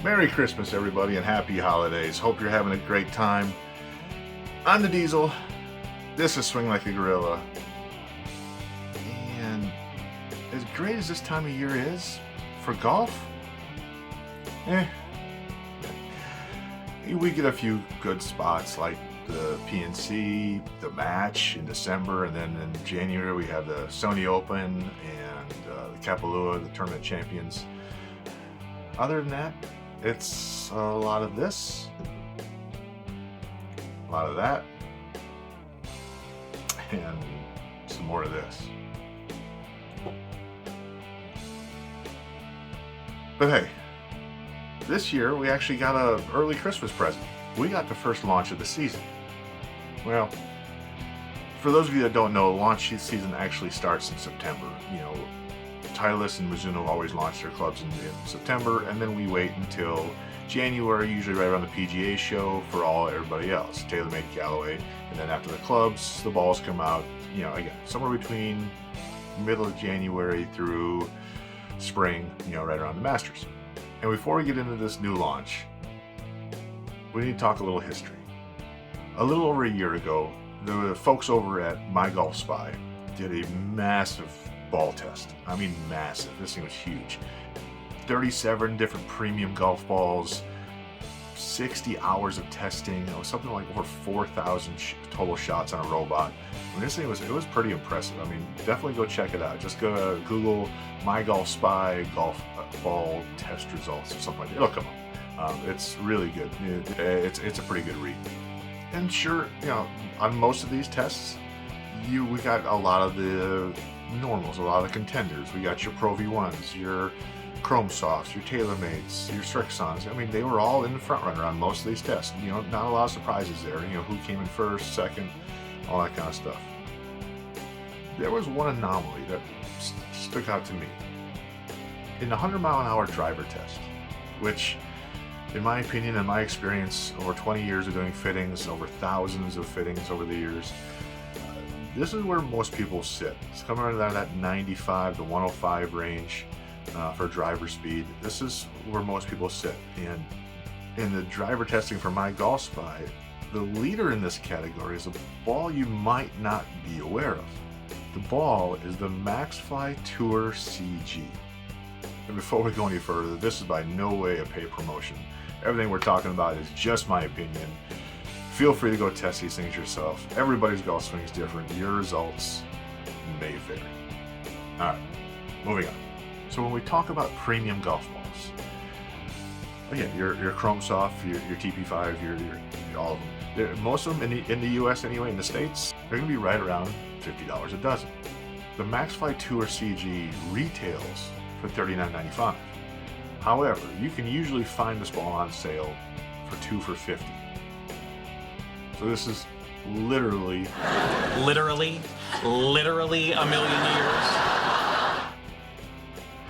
Merry Christmas, everybody, and happy holidays. Hope you're having a great time. I'm the Diesel. This is Swing Like a Gorilla. And as great as this time of year is for golf, we get a few good spots like the PNC, the match in December, and then in January we have the Sony Open and the Kapalua, the Tournament Champions. Other than that, it's a lot of this, a lot of that, and some more of this. But hey, this year we actually got an early Christmas present. We got the first launch of the season. Well, for those of you that don't know, launch season actually starts in September. You know, Titleist and Mizuno always launch their clubs in September, and then we wait until January, usually right around the PGA show, for everybody else, TaylorMade, Callaway, and then after the clubs, the balls come out. You know, again, somewhere between middle of January through spring. You know, right around the Masters. And before we get into this new launch, we need to talk a little history. A little over a year ago, the folks over at My Golf Spy did a massive ball test. I mean massive. This thing was huge. 37 different premium golf balls, 60 hours of testing. It was something like over 4,000 total shots on a robot. I mean, this thing was pretty impressive. I mean, definitely go check it out. Just go to Google My Golf Spy golf ball test results or something like that. It'll come up. It's really good. It's a pretty good read. And sure, you know, on most of these tests, we got a lot of the normals, a lot of the contenders. We got your Pro V1s, your Chrome Softs, your TaylorMades, your Strixons. I mean, they were all in the front runner on most of these tests. You know, not a lot of surprises there. You know, who came in first, second, all that kind of stuff. There was one anomaly that stuck out to me. In the 100-mile-an-hour driver test, which, in my opinion and my experience, over 20 years of doing fittings, over thousands of fittings over the years, this is where most people sit. It's coming around that 95 to 105 range for driver speed. This is where most people sit. And in the driver testing for My Golf Spy, the leader in this category is a ball you might not be aware of. The ball is the Maxfli Tour CG. And before we go any further, this is by no way a paid promotion. Everything we're talking about is just my opinion. Feel free to go test these things yourself. Everybody's golf swing is different. Your results may vary. Alright, moving on. So when we talk about premium golf balls, again, your Chrome Soft, your TP5, your all of them. Most of them in the US anyway, in the States, they're going to be right around $50 a dozen. The Maxfli Tour CG retails for $39.95. However, you can usually find this ball on sale for 2 for $50. So this is literally a million years.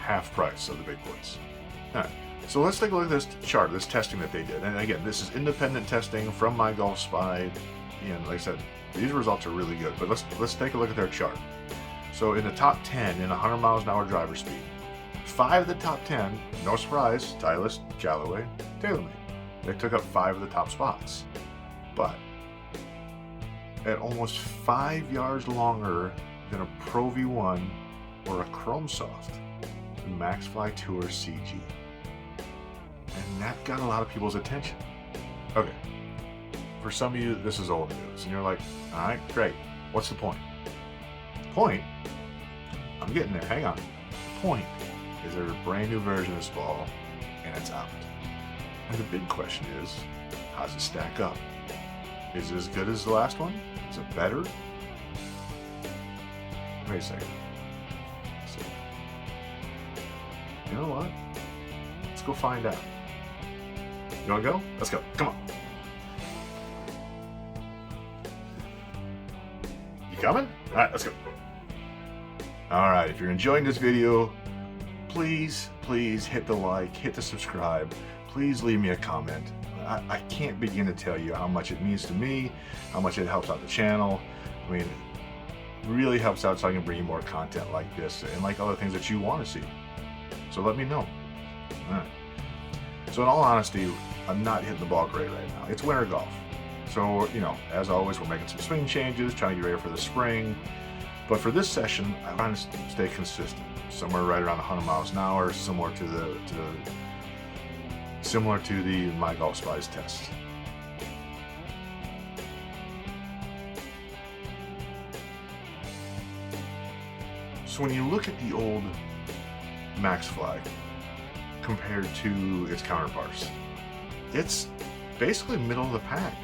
Half price of the big boys. All right, so let's take a look at this chart, this testing that they did. And again, this is independent testing from My Golf Spy. And like I said, these results are really good. But let's take a look at their chart. So in the top 10 in 100 miles an hour driver speed, 5 of the top 10, no surprise, Titleist, Callaway, TaylorMade. They took up 5 of the top spots. But at almost 5 yards longer than a Pro V1 or a Chrome Soft, the Maxfli Tour CG. And that got a lot of people's attention. Okay, for some of you, this is old news, and you're like, all right, great, what's the point? The point, I'm getting there, hang on. The point is there's a brand new version of this ball, and it's out. And the big question is, how does it stack up? Is it as good as the last one? Is it better? Wait a second. So, you know what? Let's go find out. You wanna go? Let's go. Come on. You coming? All right, let's go. All right, if you're enjoying this video, please hit the like, hit the subscribe. Please leave me a comment. I can't begin to tell you how much it means to me, how much it helps out the channel. I mean, it really helps out so I can bring you more content like this and like other things that you want to see. So let me know. All right. So in all honesty, I'm not hitting the ball great right now. It's winter golf. So, you know, as always, we're making some swing changes, trying to get ready for the spring. But for this session, I want to stay consistent, somewhere right around 100 miles an hour, similar to the My Golf Spies test. So when you look at the old Maxfli compared to its counterparts, it's basically middle of the pack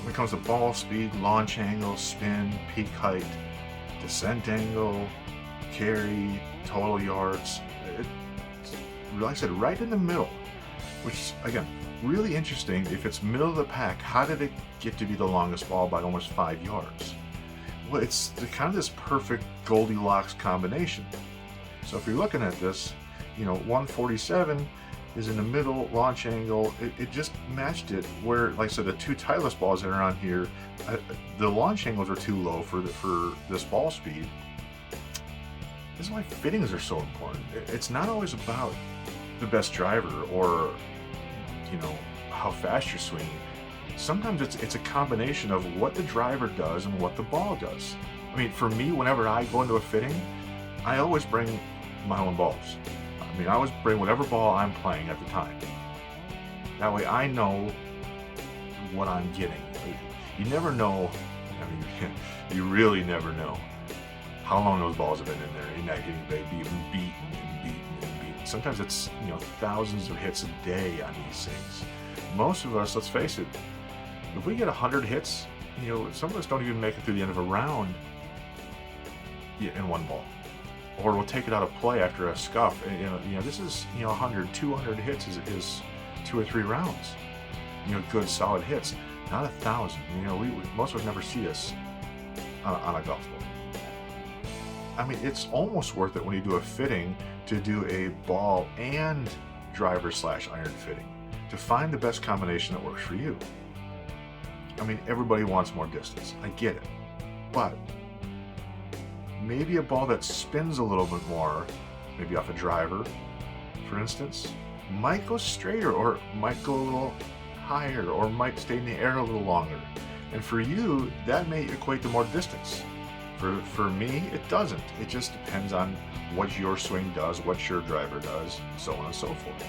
when it comes to ball speed, launch angle, spin, peak height, descent angle, carry, total yards. It's, like I said, right in the middle, which again, really interesting. If it's middle of the pack, how did it get to be the longest ball by almost 5 yards? Well, it's kind of this perfect Goldilocks combination. So if you're looking at this, you know, 147 is in the middle, launch angle, it just matched it where, like I said, the two Titleist balls that are on here, the launch angles are too low for this ball speed. This is why fittings are so important. It's not always about the best driver or, you know, how fast you're swinging. Sometimes it's a combination of what the driver does and what the ball does. I mean, for me, whenever I go into a fitting, I always bring my own balls. I mean, I always bring whatever ball I'm playing at the time. That way I know what I'm getting. You never know, I mean, you really never know how long those balls have been in there. You're not getting beaten and beaten. Sometimes it's, you know, thousands of hits a day on these things. Most of us, let's face it, if we get 100 hits, you know, some of us don't even make it through the end of a round in one ball. Or we'll take it out of play after a scuff. And, you know, this is, you know, 100, 200 hits is 2 or 3 rounds. You know, good solid hits, not 1,000. You know, most of us never see this on a golf ball. I mean, it's almost worth it when you do a fitting to do a ball and driver/iron fitting to find the best combination that works for you. I mean, everybody wants more distance. I get it. But maybe a ball that spins a little bit more, maybe off a driver, for instance, might go straighter or might go a little higher or might stay in the air a little longer. And for you, that may equate to more distance. For me, it doesn't. It just depends on what your swing does, what your driver does, so on and so forth.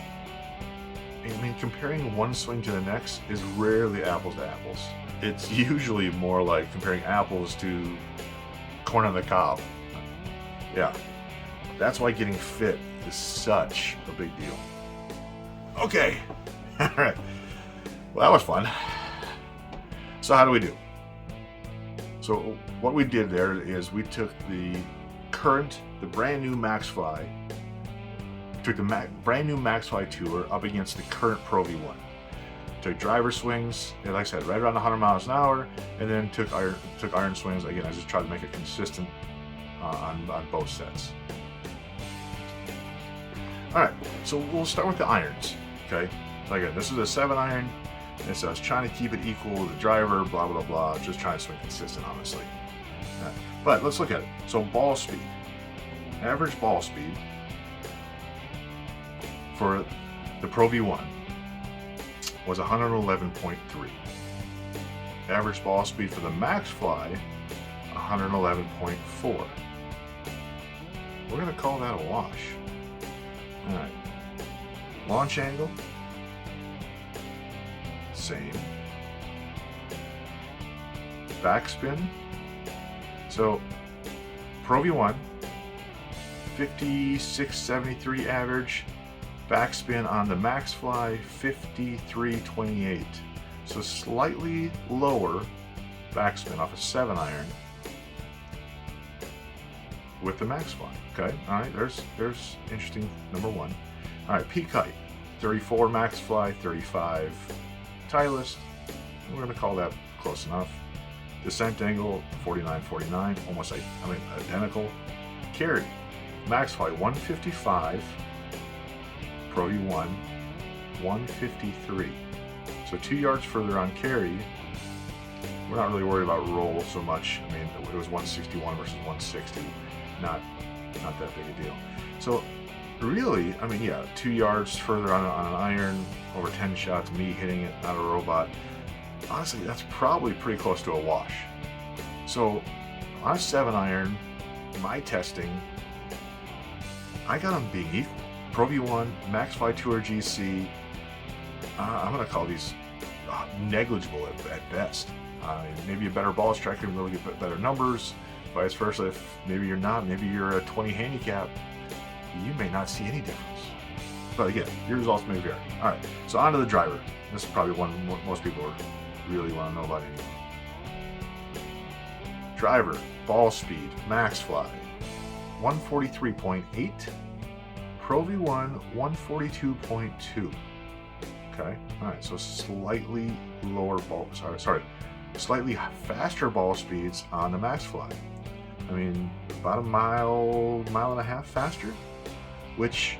I mean, comparing one swing to the next is rarely apples to apples. It's usually more like comparing apples to corn on the cob. Yeah, that's why getting fit is such a big deal. Okay, all right. Well, that was fun. So how do we do? So what we did there is we took the brand new Maxfli, took the brand new Maxfli Tour up against the current Pro V1. Took driver swings, and like I said, right around 100 miles an hour, and then took iron swings. Again, I just tried to make it consistent on both sets. All right, so we'll start with the irons. Okay, so again, this is a 7-iron. And so I was trying to keep it equal to the driver, blah, blah, blah, just trying to swing consistent, honestly. Right. But let's look at it. So ball speed. Average ball speed for the Pro V1 was 111.3. Average ball speed for the Maxfli, 111.4. We're going to call that a wash. All right. Launch angle, same. Backspin. So Pro V1, 56.73 average. Backspin on the Maxfli, 53.28. So slightly lower backspin off a 7-iron with the Maxfli. Okay, all right, there's interesting number one. All right, peak height, 34 Maxfli, 35 Titleist. We're going to call that close enough. Descent angle, 49.49, almost identical. Carry, Maxfli, 155. Pro V1, 153. So 2 yards further on carry. We're not really worried about roll so much. I mean, it was 161 versus 160. Not that big a deal. So really, I mean, yeah, 2 yards further on an iron, over 10 shots, me hitting it, not a robot. Honestly, that's probably pretty close to a wash. So on a 7 iron, my testing, I got them being equal. Pro V1, Maxfli Tour GC, I'm going to call these negligible at best. Maybe a better ball striker, maybe get better numbers. Vice versa, if maybe you're not, maybe you're a 20 handicap, you may not see any difference. But again, your results may vary. All right, so on to the driver. This is probably one most people really want to know about anyway. Driver, ball speed, Maxfli, 143.8. Pro V1, 142.2. Okay, all right, so slightly lower ball, slightly faster ball speeds on the Maxfli. I mean, about a mile and a half faster, which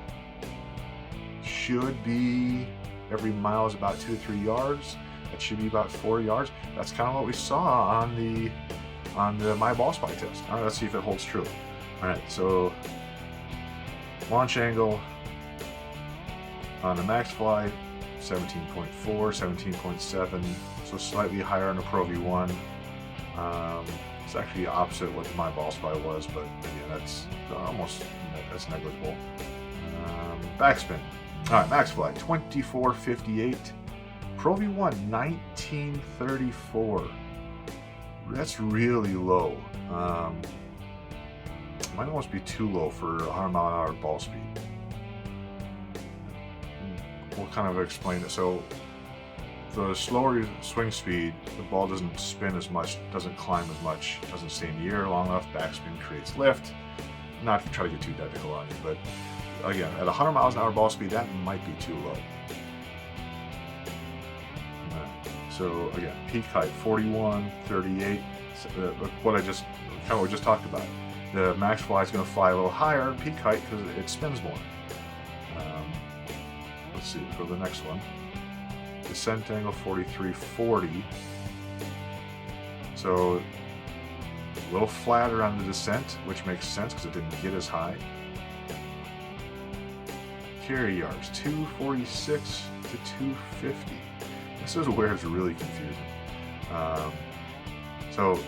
should be, every mile is about 2 to 3 yards. That should be about 4 yards. That's kind of what we saw on the My Ball Spy test. All right, let's see if it holds true. All right, so launch angle on the Maxfli, 17.4, 17.7, so slightly higher on the Pro V1. It's actually opposite what My Ball Spy was, but again, that's negligible. Backspin. All right, Maxfli, 24.58. Pro V1, 19.34. That's really low. Might almost be too low for 100 mile an hour ball speed. We'll kind of explain it. So the slower swing speed, the ball doesn't spin as much, doesn't climb as much, doesn't stay in the air long enough. Backspin creates lift. Not to try to get too technical on you, but again, at 100 miles an hour ball speed, that might be too low. So again, peak height 41, 38. So what we just talked about. The Maxfli is going to fly a little higher peak height because it spins more. Let's see for the next one. Descent angle 43.40. So a little flatter on the descent, which makes sense because it didn't get as high. Carry yards 246 to 250. This is where it's really confusing. So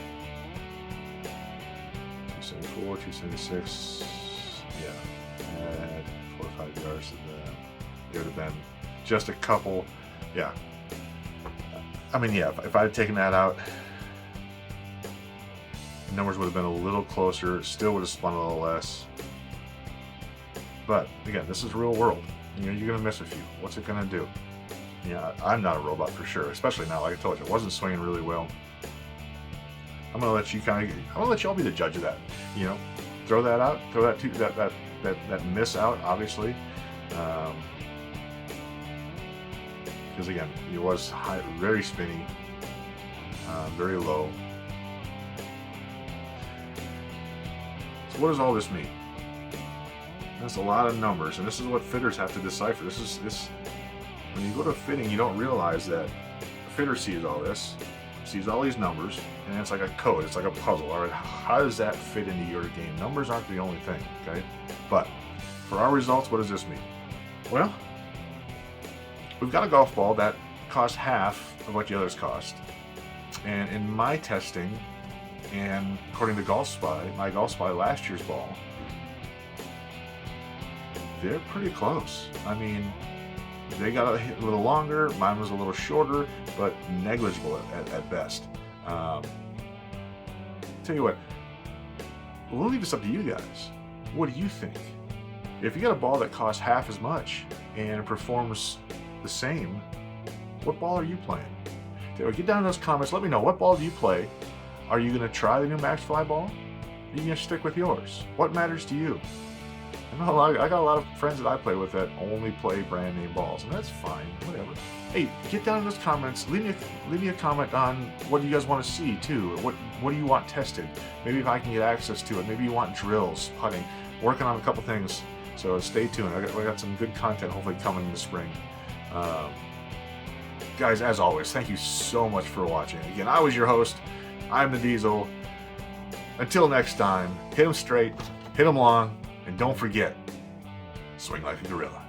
274, 276, yeah, add 4 or 5 yards to that. It would have been just a couple, yeah. I mean, yeah, if I had taken that out, numbers would have been a little closer, still would have spun a little less. But again, this is real world. You're going to miss a few. What's it going to do? Yeah, I'm not a robot for sure, especially now. Like I told you, it wasn't swinging really well. I'm gonna let you all be the judge of that. You know, throw that out, throw that miss out, obviously, because again, it was high, very spinny, very low. So what does all this mean? That's a lot of numbers, and this is what fitters have to decipher. When you go to fitting, you don't realize that the fitter sees all this, sees all these numbers, and it's like a code, it's like a puzzle. All right, how does that fit into your game? Numbers aren't the only thing, okay? But for our results, what does this mean? Well, we've got a golf ball that costs half of what the others cost. And in my testing, and according to Golf Spy, my Golf Spy last year's ball, they're pretty close. I mean, they got a little longer, mine was a little shorter, but negligible at best. Tell you what, we'll leave this up to you guys. What do you think? If you got a ball that costs half as much and performs the same, what ball are you playing? Get down in those comments, let me know, what ball do you play? Are you going to try the new Maxfli ball? Are you going to stick with yours? What matters to you? I got a lot of friends that I play with that only play brand name balls, and that's fine, whatever. Hey, get down in those comments, leave me a comment on what you guys want to see too. What do you want tested? Maybe if I can get access to it. Maybe you want drills, putting, working on a couple things. So stay tuned. I got some good content hopefully coming in the spring. Guys, as always, thank you so much for watching. Again, I was your host. I'm the Diesel. Until next time, hit them straight, hit them long, and don't forget, swing like a gorilla.